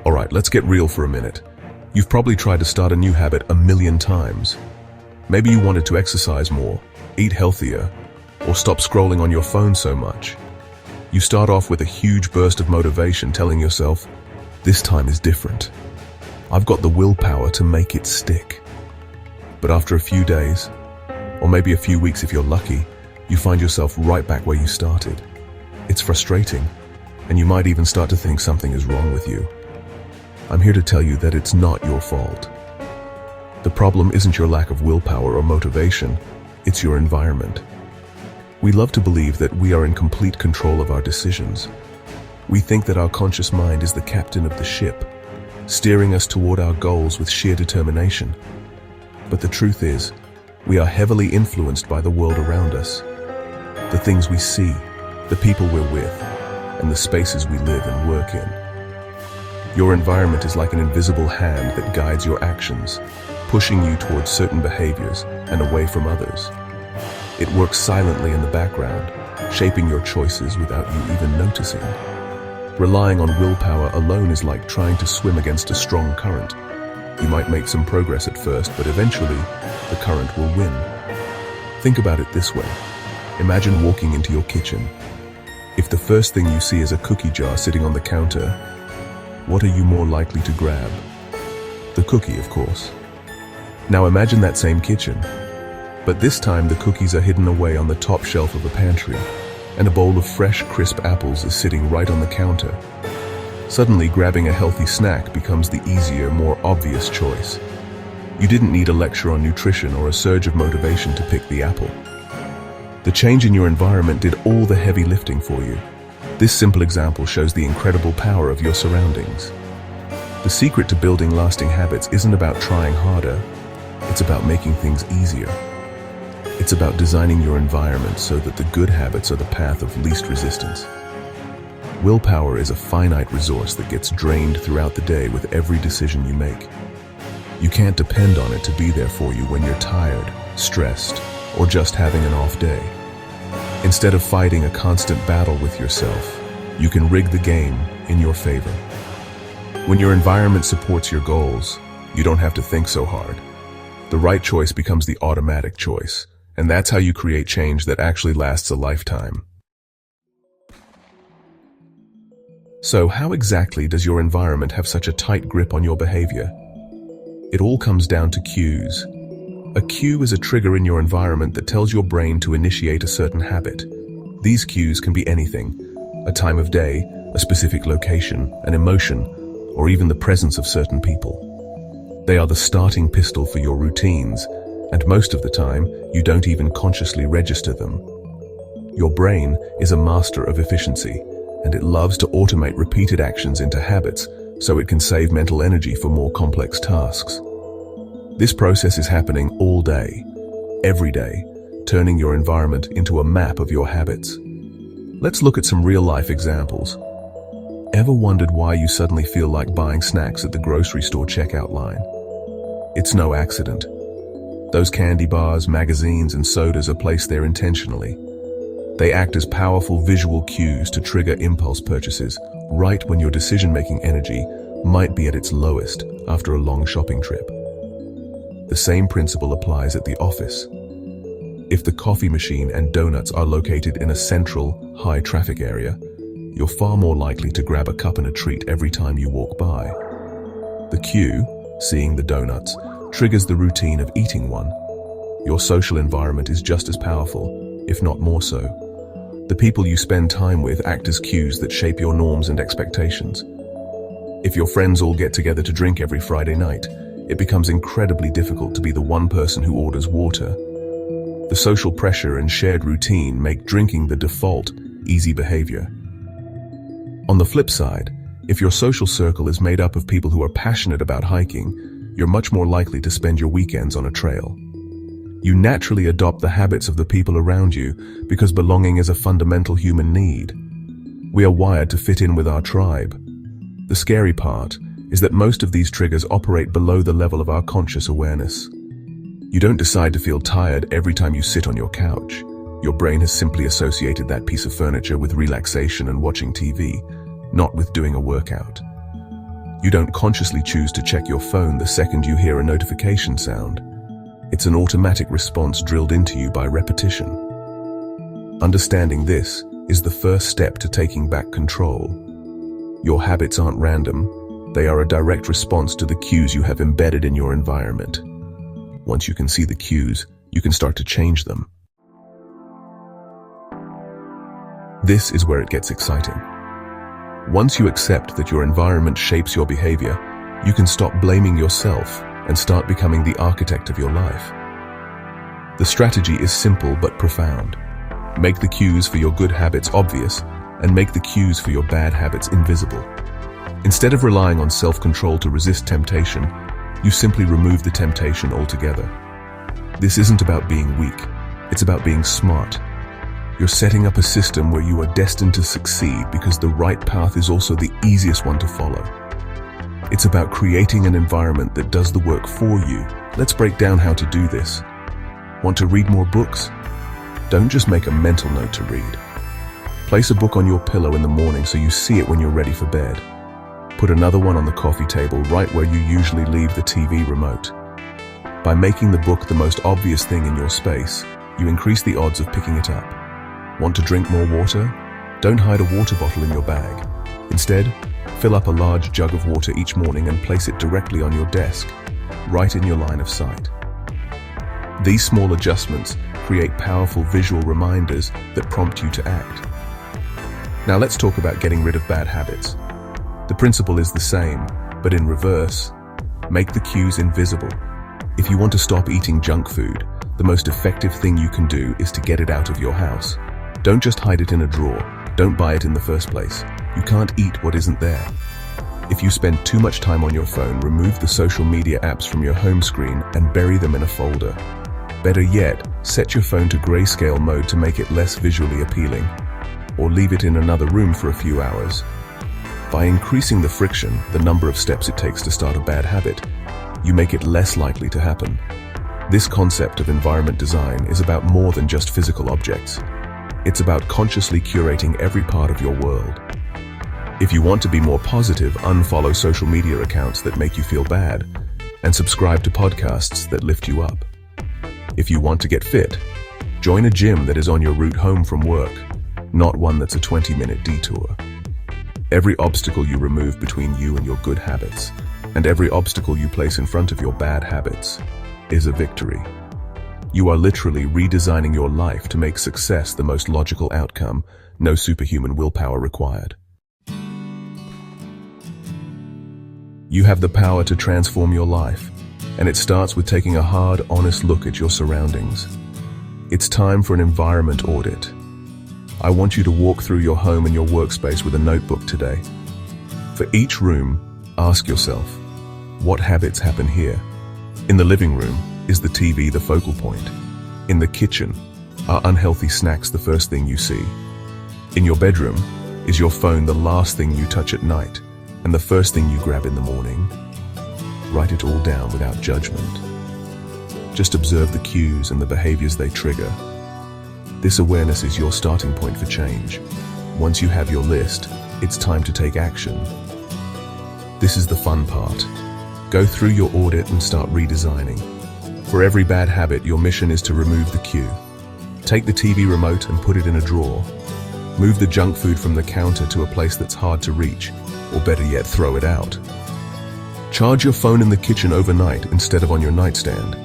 Alright, let's get real for a minute. You've probably tried to start a new habit a million times. Maybe you wanted to exercise more, eat healthier, or stop scrolling on your phone so much. You start off with a huge burst of motivation, telling yourself, this time is different. I've got the willpower to make it stick. But after a few days, or maybe a few weeks if you're lucky, you find yourself right back where you started. It's frustrating, and you might even start to think something is wrong with you. I'm here to tell you that it's not your fault. The problem isn't your lack of willpower or motivation, it's your environment. We love to believe that we are in complete control of our decisions. We think that our conscious mind is the captain of the ship, steering us toward our goals with sheer determination. But the truth is, we are heavily influenced by the world around us. The things we see, the people we're with, and the spaces we live and work in. Your environment is like an invisible hand that guides your actions, pushing you towards certain behaviors and away from others. It works silently in the background, shaping your choices without you even noticing. Relying on willpower alone is like trying to swim against a strong current. You might make some progress at first, but eventually, the current will win. Think about it this way. Imagine walking into your kitchen. If the first thing you see is a cookie jar sitting on the counter, what are you more likely to grab? The cookie, of course. Now imagine that same kitchen. But this time the cookies are hidden away on the top shelf of a pantry, and a bowl of fresh, crisp apples is sitting right on the counter. Suddenly, grabbing a healthy snack becomes the easier, more obvious choice. You didn't need a lecture on nutrition or a surge of motivation to pick the apple. The change in your environment did all the heavy lifting for you. This simple example shows the incredible power of your surroundings. The secret to building lasting habits isn't about trying harder, it's about making things easier. It's about designing your environment so that the good habits are the path of least resistance. Willpower is a finite resource that gets drained throughout the day with every decision you make. You can't depend on it to be there for you when you're tired, stressed, or just having an off day. Instead of fighting a constant battle with yourself, you can rig the game in your favor. When your environment supports your goals, you don't have to think so hard. The right choice becomes the automatic choice, and that's how you create change that actually lasts a lifetime. So, how exactly does your environment have such a tight grip on your behavior? It all comes down to cues. A cue is a trigger in your environment that tells your brain to initiate a certain habit. These cues can be anything: a time of day, a specific location, an emotion, or even the presence of certain people. They are the starting pistol for your routines, and most of the time, you don't even consciously register them. Your brain is a master of efficiency, and it loves to automate repeated actions into habits so it can save mental energy for more complex tasks. This process is happening all day, every day, turning your environment into a map of your habits. Let's look at some real-life examples. Ever wondered why you suddenly feel like buying snacks at the grocery store checkout line? It's no accident. Those candy bars, magazines, and sodas are placed there intentionally. They act as powerful visual cues to trigger impulse purchases right when your decision-making energy might be at its lowest after a long shopping trip. The same principle applies at the office. If the coffee machine and donuts are located in a central, high-traffic area, you're far more likely to grab a cup and a treat every time you walk by. The cue, seeing the donuts, triggers the routine of eating one. Your social environment is just as powerful, if not more so. The people you spend time with act as cues that shape your norms and expectations. If your friends all get together to drink every Friday night, it becomes incredibly difficult to be the one person who orders water. The social pressure and shared routine make drinking the default, easy behavior. On the flip side, if your social circle is made up of people who are passionate about hiking, you're much more likely to spend your weekends on a trail. You naturally adopt the habits of the people around you because belonging is a fundamental human need. We are wired to fit in with our tribe. The scary part is that most of these triggers operate below the level of our conscious awareness. You don't decide to feel tired every time you sit on your couch. Your brain has simply associated that piece of furniture with relaxation and watching TV, not with doing a workout. You don't consciously choose to check your phone the second you hear a notification sound. It's an automatic response drilled into you by repetition. Understanding this is the first step to taking back control. Your habits aren't random. They are a direct response to the cues you have embedded in your environment. Once you can see the cues, you can start to change them. This is where it gets exciting. Once you accept that your environment shapes your behavior, you can stop blaming yourself and start becoming the architect of your life. The strategy is simple but profound. Make the cues for your good habits obvious and make the cues for your bad habits invisible. Instead of relying on self-control to resist temptation, you simply remove the temptation altogether. This isn't about being weak, it's about being smart. You're setting up a system where you are destined to succeed because the right path is also the easiest one to follow. It's about creating an environment that does the work for you. Let's break down how to do this. Want to read more books? Don't just make a mental note to read. Place a book on your pillow in the morning so you see it when you're ready for bed. Put another one on the coffee table right where you usually leave the TV remote. By making the book the most obvious thing in your space, you increase the odds of picking it up. Want to drink more water? Don't hide a water bottle in your bag. Instead, fill up a large jug of water each morning and place it directly on your desk, right in your line of sight. These small adjustments create powerful visual reminders that prompt you to act. Now let's talk about getting rid of bad habits. The principle is the same, but in reverse. Make the cues invisible. If you want to stop eating junk food, the most effective thing you can do is to get it out of your house. Don't just hide it in a drawer. Don't buy it in the first place. You can't eat what isn't there. If you spend too much time on your phone, remove the social media apps from your home screen and bury them in a folder. Better yet, set your phone to grayscale mode to make it less visually appealing, or leave it in another room for a few hours. By increasing the friction, the number of steps it takes to start a bad habit, you make it less likely to happen. This concept of environment design is about more than just physical objects. It's about consciously curating every part of your world. If you want to be more positive, unfollow social media accounts that make you feel bad, and subscribe to podcasts that lift you up. If you want to get fit, join a gym that is on your route home from work, not one that's a 20-minute detour. Every obstacle you remove between you and your good habits, and every obstacle you place in front of your bad habits, is a victory. You are literally redesigning your life to make success the most logical outcome, no superhuman willpower required. You have the power to transform your life, and it starts with taking a hard, honest look at your surroundings. It's time for an environment audit. I want you to walk through your home and your workspace with a notebook today. For each room, ask yourself, what habits happen here? In the living room, is the TV the focal point? In the kitchen, are unhealthy snacks the first thing you see? In your bedroom, is your phone the last thing you touch at night and the first thing you grab in the morning? Write it all down without judgment. Just observe the cues and the behaviors they trigger. This awareness is your starting point for change. Once you have your list, it's time to take action. This is the fun part. Go through your audit and start redesigning. For every bad habit, your mission is to remove the cue. Take the TV remote and put it in a drawer. Move the junk food from the counter to a place that's hard to reach, or better yet, throw it out. Charge your phone in the kitchen overnight instead of on your nightstand.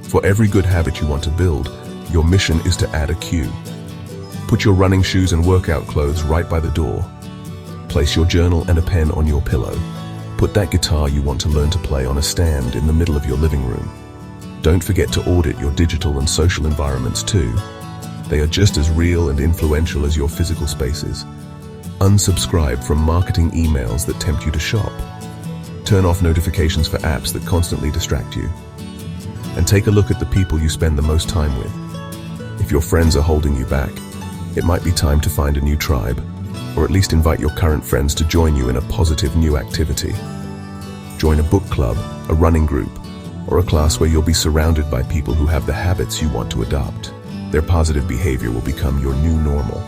For every good habit you want to build, your mission is to add a cue. Put your running shoes and workout clothes right by the door. Place your journal and a pen on your pillow. Put that guitar you want to learn to play on a stand in the middle of your living room. Don't forget to audit your digital and social environments too. They are just as real and influential as your physical spaces. Unsubscribe from marketing emails that tempt you to shop. Turn off notifications for apps that constantly distract you. And take a look at the people you spend the most time with. If your friends are holding you back, it might be time to find a new tribe, or at least invite your current friends to join you in a positive new activity. Join a book club, a running group, or a class where you'll be surrounded by people who have the habits you want to adopt. Their positive behavior will become your new normal.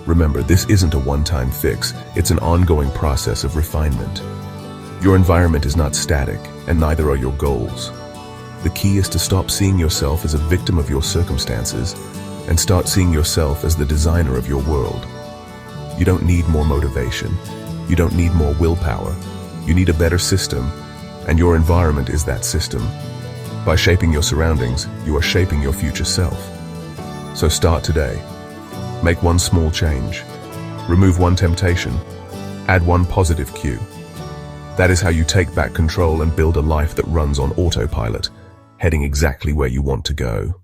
Remember, this isn't a one-time fix, it's an ongoing process of refinement. Your environment is not static, and neither are your goals. The key is to stop seeing yourself as a victim of your circumstances and start seeing yourself as the designer of your world. You don't need more motivation. You don't need more willpower. You need a better system, and your environment is that system. By shaping your surroundings, you are shaping your future self. So start today. Make one small change. Remove one temptation. Add one positive cue. That is how you take back control and build a life that runs on autopilot, heading exactly where you want to go.